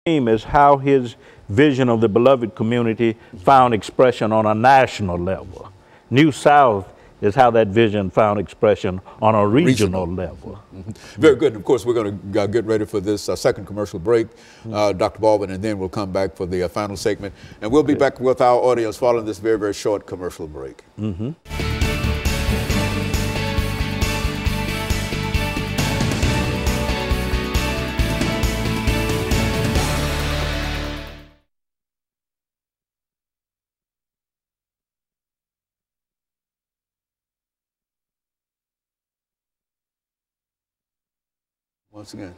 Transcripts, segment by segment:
Is how his vision of the beloved community found expression on a national level. New South is how that vision found expression on a regional level. Very good. Of course, we're going to get ready for this second commercial break, Dr. Baldwin, and then we'll come back for the final segment. And we'll be back with our audience following this very, very short commercial break. Once again.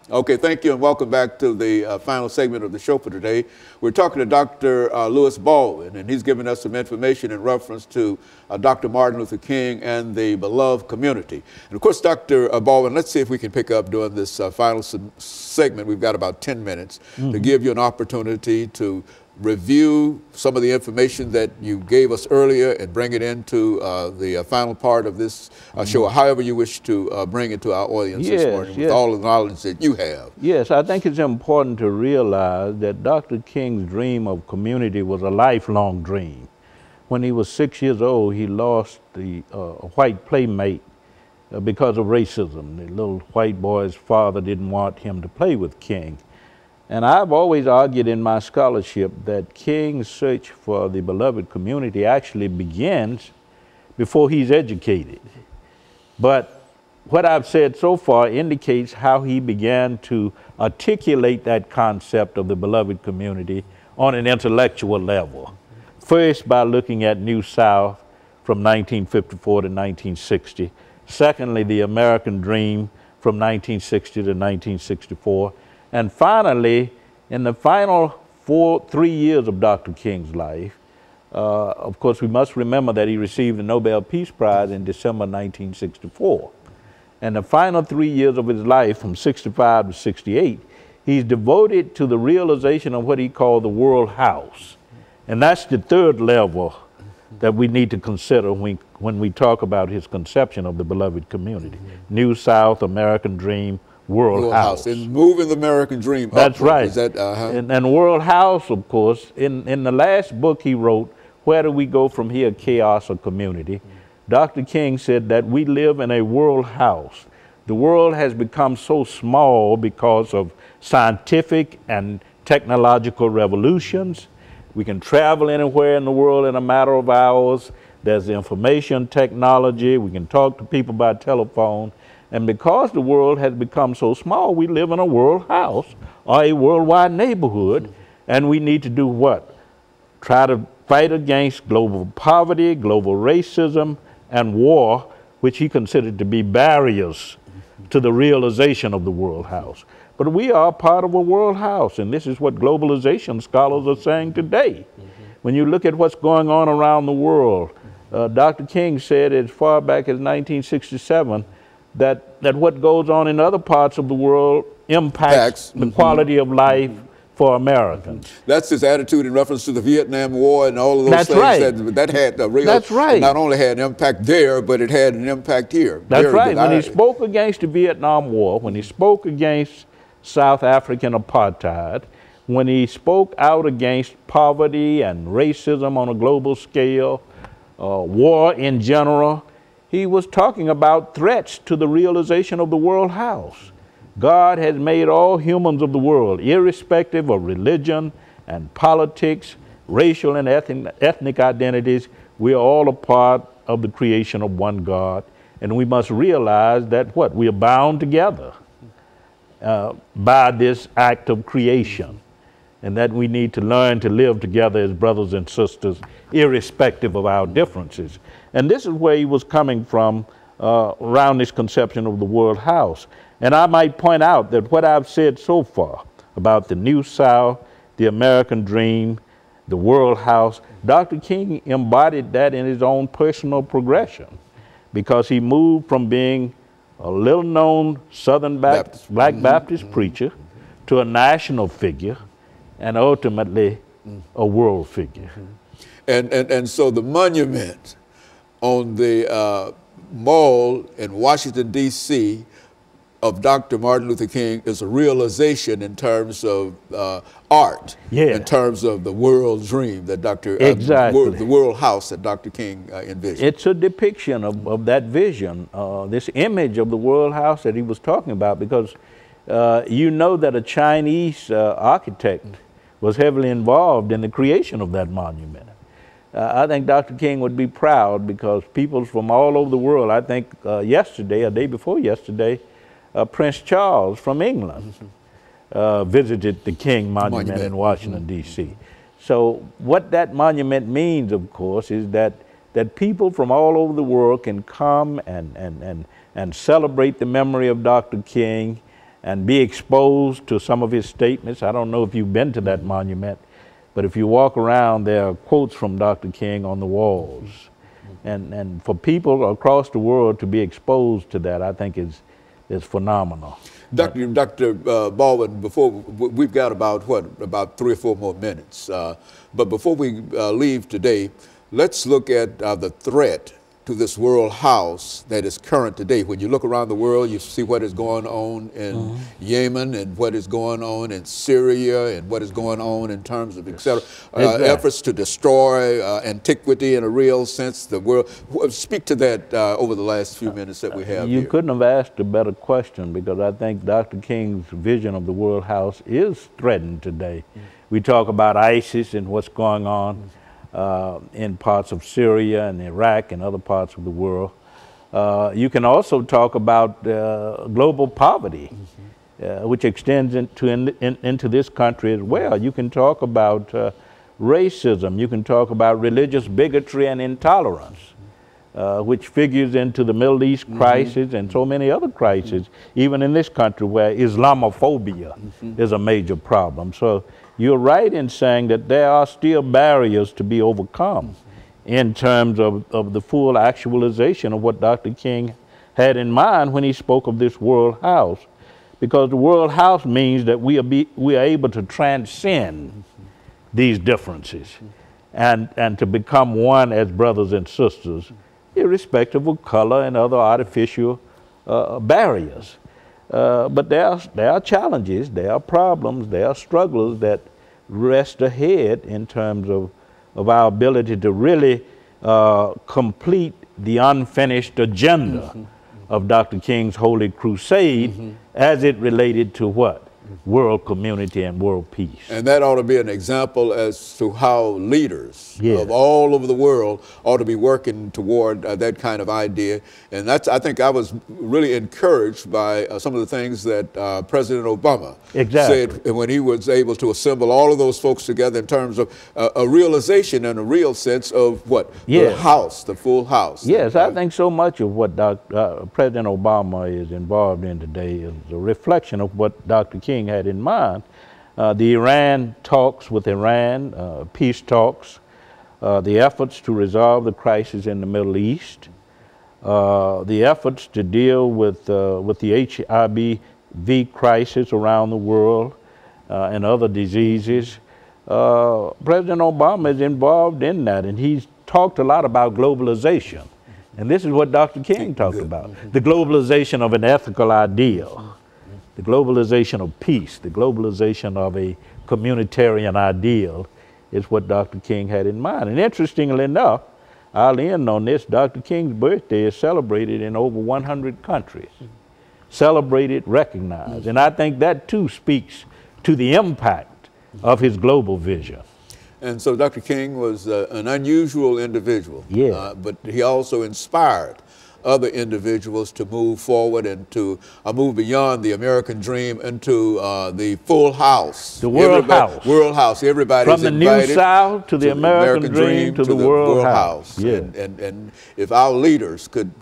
Okay, thank you and welcome back to the final segment of the show for today. We're talking to Dr. Louis Baldwin, and he's giving us some information in reference to Dr. Martin Luther King and the beloved community. And of course, Dr. Baldwin, let's see if we can pick up during this final segment. We've got about 10 minutes to give you an opportunity to review some of the information that you gave us earlier and bring it into the final part of this show, however you wish to bring it to our audience this morning with all the knowledge that you have. Yes, I think it's important to realize that Dr. King's dream of community was a lifelong dream. When he was 6 years old, he lost a white playmate because of racism. The little white boy's father didn't want him to play with King. And I've always argued in my scholarship that King's search for the beloved community actually begins before he's educated. But what I've said so far indicates how he began to articulate that concept of the beloved community on an intellectual level. First, by looking at New South from 1954 to 1960. Secondly, the American Dream from 1960 to 1964. And finally, in the final 3 years of Dr. King's life, of course, we must remember that he received the Nobel Peace Prize in December 1964. And the final 3 years of his life, from 65 to 68, he's devoted to the realization of what he called the world house. And that's the third level that we need to consider when we talk about his conception of the beloved community. New South, American Dream, World House. And moving the American dream up. That's right. Is that, and World House, of course, in the last book he wrote, Where Do We Go From Here, Chaos or Community? Dr. King said that we live in a world house. The world has become so small because of scientific and technological revolutions. We can travel anywhere in the world in a matter of hours. There's information technology. We can talk to people by telephone. And because the world has become so small, we live in a world house or a worldwide neighborhood. And we need to do what? Try to fight against global poverty, global racism, and war, which he considered to be barriers to the realization of the world house. But we are part of a world house, and this is what globalization scholars are saying today. When you look at what's going on around the world, Dr. King said as far back as 1967 that what goes on in other parts of the world impacts the quality of life for Americans. That's his attitude in reference to the Vietnam War and all of those things. Right. That had a real, not only had an impact there, but it had an impact here. That's right. When he spoke against the Vietnam War, when he spoke against South African apartheid, when he spoke out against poverty and racism on a global scale, war in general, he was talking about threats to the realization of the world house. God has made all humans of the world, irrespective of religion and politics, racial and ethnic identities. We are all a part of the creation of one God, and we must realize that what? We are bound together by this act of creation, and that we need to learn to live together as brothers and sisters, irrespective of our differences. And this is where he was coming from around this conception of the world house. And I might point out that what I've said so far about the New South, the American Dream, the world house, Dr. King embodied that in his own personal progression, because he moved from being a little-known Southern Black Baptist preacher to a national figure, and ultimately a world figure. And so the monument on the mall in Washington, D.C., of Dr. Martin Luther King is a realization in terms of art, in terms of the world dream that the world house that Dr. King envisioned. It's a depiction of that vision, this image of the world house that he was talking about, because you know that a Chinese architect was heavily involved in the creation of that monument. I think Dr. King would be proud, because people from all over the world, I think yesterday, or day before yesterday, Prince Charles from England visited the King Monument in Washington, D.C. So what that monument means, of course, is that people from all over the world can come and celebrate the memory of Dr. King and be exposed to some of his statements. I don't know if you've been to that monument, but if you walk around, there are quotes from Dr. King on the walls. And for people across the world to be exposed to that, I think is phenomenal. Dr. Baldwin, before we've got about 3 or 4 more minutes, but before we leave today, let's look at the threat to this world house that is current today. When you look around the world, you see what is going on in Yemen, and what is going on in Syria, and what is going on in terms of, efforts to destroy antiquity in a real sense. The world. Speak to that over the last few minutes that we have. You couldn't have asked a better question, because I think Dr. King's vision of the world house is threatened today. We talk about ISIS and what's going on in parts of Syria and Iraq and other parts of the world. You can also talk about global poverty, which extends into this country as well. You can talk about racism. You can talk about religious bigotry and intolerance, which figures into the Middle East crisis and so many other crises, even in this country where Islamophobia is a major problem. So you're right in saying that there are still barriers to be overcome in terms of the full actualization of what Dr. King had in mind when he spoke of this world house, because the world house means that we are able to transcend these differences and to become one as brothers and sisters, irrespective of color and other artificial barriers. But there are challenges, there are problems, there are struggles that rest ahead in terms of our ability to really complete the unfinished agenda of Dr. King's Holy Crusade as it related to what? World community and world peace. And that ought to be an example as to how leaders of all over the world ought to be working toward that kind of idea. And that's, I think I was really encouraged by some of the things that President Obama said when he was able to assemble all of those folks together in terms of a realization and a real sense of what? The house, the full house. Yes, I think so much of what President Obama is involved in today is a reflection of what Dr. King had in mind. The Iran talks with Iran, peace talks, the efforts to resolve the crisis in the Middle East, the efforts to deal with the HIV crisis around the world and other diseases. President Obama is involved in that, and he's talked a lot about globalization. And this is what Dr. King talked about, the globalization of an ethical ideal, the globalization of peace, the globalization of a communitarian ideal is what Dr. King had in mind. And interestingly enough, I'll end on this, Dr. King's birthday is celebrated in over 100 countries. Celebrated, recognized. And I think that too speaks to the impact of his global vision. And so Dr. King was an unusual individual, but he also inspired other individuals to move forward and to move beyond the American dream into the full house. The world house. World house. Everybody's invited. From the New South to the American dream to the world house. Yeah. And if our leaders could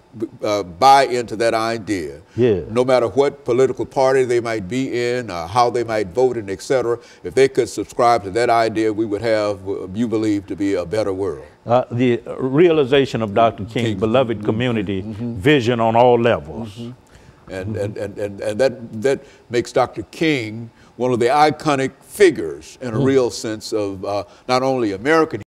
buy into that idea, no matter what political party they might be in, how they might vote, and etc., if they could subscribe to that idea, we would have, you believe, to be a better world. The realization of Dr. King's beloved community vision on all levels. And that makes Dr. King one of the iconic figures in a real sense of not only American